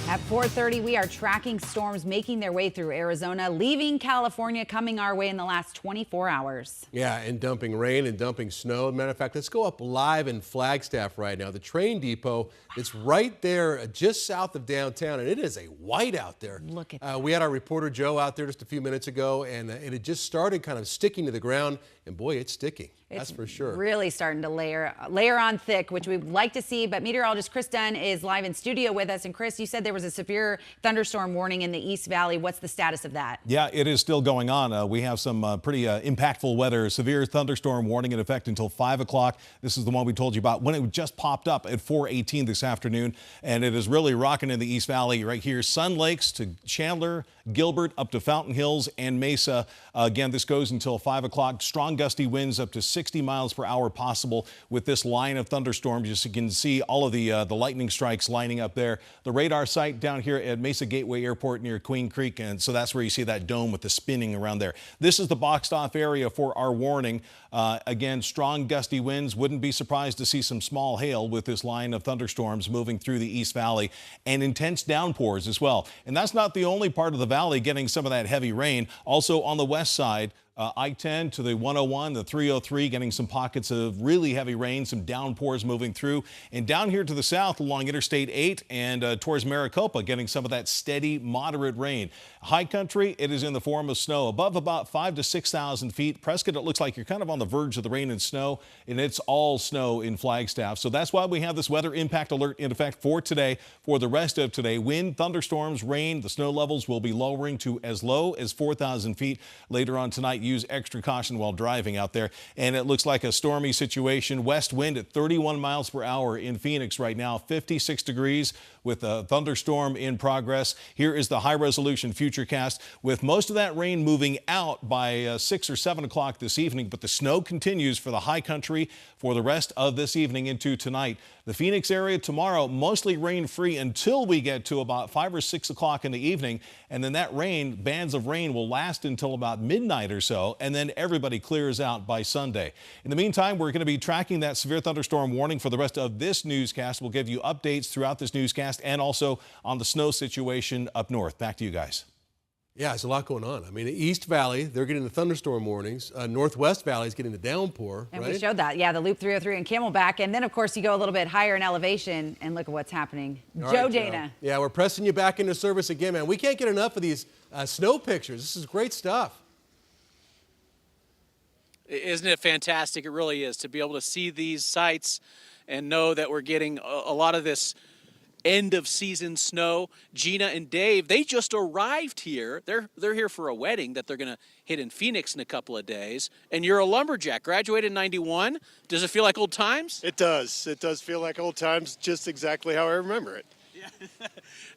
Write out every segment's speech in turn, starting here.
At 4:30, we are tracking storms making their way through Arizona, leaving California, coming our way in the last 24 hours. Yeah, and dumping rain and dumping snow. Matter of fact, let's go up live in Flagstaff right now. The train depot, it's right there just south of downtown, and it is a white out there. Look at that. We had our reporter Joe out there just a few minutes ago, and it had just started kind of sticking to the ground, and boy, it's sticking. That's for sure. Really starting to layer on thick, which we'd like to see. But meteorologist Chris Dunn is live in studio with us. And Chris, you said there was a severe thunderstorm warning in the East Valley. What's the status of that? Yeah, it is still going on. We have some pretty impactful weather. Severe thunderstorm warning in effect until 5 o'clock. This is the one we told you about when it just popped up at 4:18 this afternoon. And it is really rocking in the East Valley right here. Sun Lakes to Chandler, Gilbert, up to Fountain Hills and Mesa. Again, this goes until 5 o'clock. Strong gusty winds up to 60 miles per hour possible with this line of thunderstorms. As you can see, all of the lightning strikes lining up there. The radar site down here at Mesa Gateway Airport near Queen Creek, and so that's where you see that dome with the spinning around there. This is the boxed off area for our warning. Again, strong gusty winds. Wouldn't be surprised to see some small hail with this line of thunderstorms moving through the East Valley, and intense downpours as well. And that's not the only part of the valley getting some of that heavy rain. Also on the west side, I-10 to the 101, the 303, getting some pockets of really heavy rain, some downpours moving through. And down here to the south along Interstate 8 and towards Maricopa, getting some of that steady, moderate rain. High country, it is in the form of snow above about 5,000 to 6,000 feet. Prescott, it looks like you're kind of on the verge of the rain and snow, and it's all snow in Flagstaff. So that's why we have this weather impact alert in effect for today, for the rest of today. Wind, thunderstorms, rain, the snow levels will be lowering to as low as 4,000 feet later on tonight. Use extra caution while driving out there. And it looks like a stormy situation. West wind at 31 miles per hour in Phoenix right now, 56 degrees with a thunderstorm in progress. Here is the high resolution futurecast with most of that rain moving out by 6 or 7 o'clock this evening. But the snow continues for the high country for the rest of this evening into tonight. The Phoenix area tomorrow, mostly rain free until we get to about 5 or 6 o'clock in the evening. And then that rain, bands of rain, will last until about midnight or so. And then everybody clears out by Sunday. In the meantime, we're going to be tracking that severe thunderstorm warning for the rest of this newscast. We'll give you updates throughout this newscast and also on the snow situation up north. Back to you guys. Yeah, there's a lot going on. I mean, the East Valley, they're getting the thunderstorm warnings. Northwest Valley is getting the downpour, and right? we showed that, yeah, the Loop 303 and Camelback. And then, of course, you go a little bit higher in elevation and look at what's happening. All Joe right, Dana. Yeah, we're pressing you back into service again, man. We can't get enough of these snow pictures. This is great stuff. Isn't it fantastic? It really is, to be able to see these sites and know that we're getting a lot of this end of season snow. Gina and Dave, they just arrived here. They're here for a wedding that they're going to hit in Phoenix in a couple of days. And you're a lumberjack, graduated in 91. Does it feel like old times? It does. It does feel like old times, just exactly how I remember it. Yeah.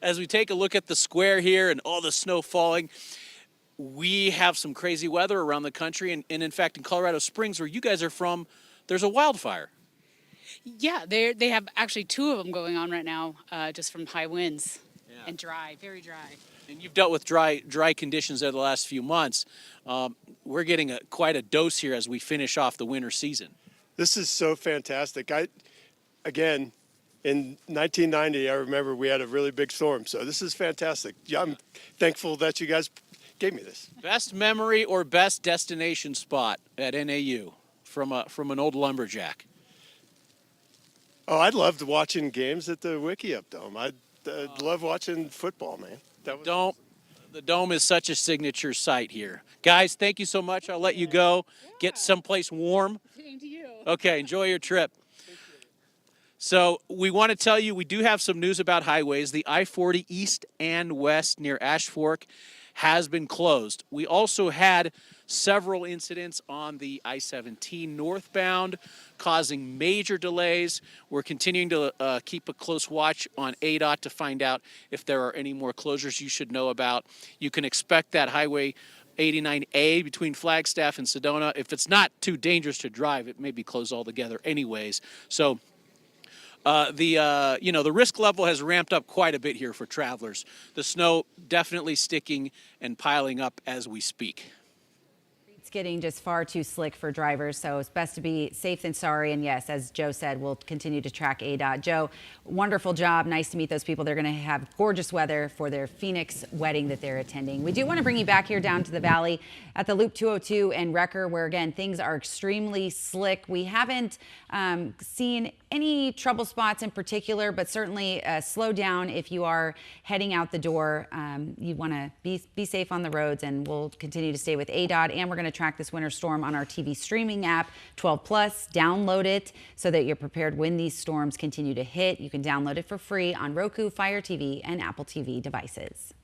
As we take a look at the square here and all the snow falling, we have some crazy weather around the country. And in fact, in Colorado Springs, where you guys are from, there's a wildfire. Yeah, they have actually 2 of them going on right now, just from high winds and dry, very dry. And you've dealt with dry conditions there the last few months. We're getting quite a dose here as we finish off the winter season. This is so fantastic. Again, in 1990, I remember we had a really big storm, so this is fantastic. Yeah, I'm thankful that you guys gave me this. Best memory or best destination spot at NAU from an old lumberjack? Oh, I loved watching games at the Wiki-Up Dome. I love watching football, man. The Dome is such a signature site here. Guys, thank you so much. I'll let you go. Get someplace warm. Same to you. Okay, enjoy your trip. So we want to tell you we do have some news about highways. The I-40 east and west near Ash Fork has been closed. We also had several incidents on the I-17 northbound causing major delays. We're continuing to keep a close watch on ADOT to find out if there are any more closures you should know about. You can expect that Highway 89A between Flagstaff and Sedona. If it's not too dangerous to drive, it may be closed altogether anyways. So the risk level has ramped up quite a bit here for travelers. The snow definitely sticking and piling up as we speak. It's getting just far too slick for drivers, so it's best to be safe than sorry. And yes, as Joe said, we'll continue to track ADOT. Joe, wonderful job. Nice to meet those people. They're going to have gorgeous weather for their Phoenix wedding that they're attending. We do want to bring you back here down to the valley at the Loop 202 and Wrecker, where again, things are extremely slick. We haven't seen any trouble spots in particular, but certainly slow down if you are heading out the door. You want to be safe on the roads, and we'll continue to stay with ADOT. And we're going to track this winter storm on our TV streaming app, 12 Plus. Download it so that you're prepared when these storms continue to hit. You can download it for free on Roku, Fire TV, and Apple TV devices.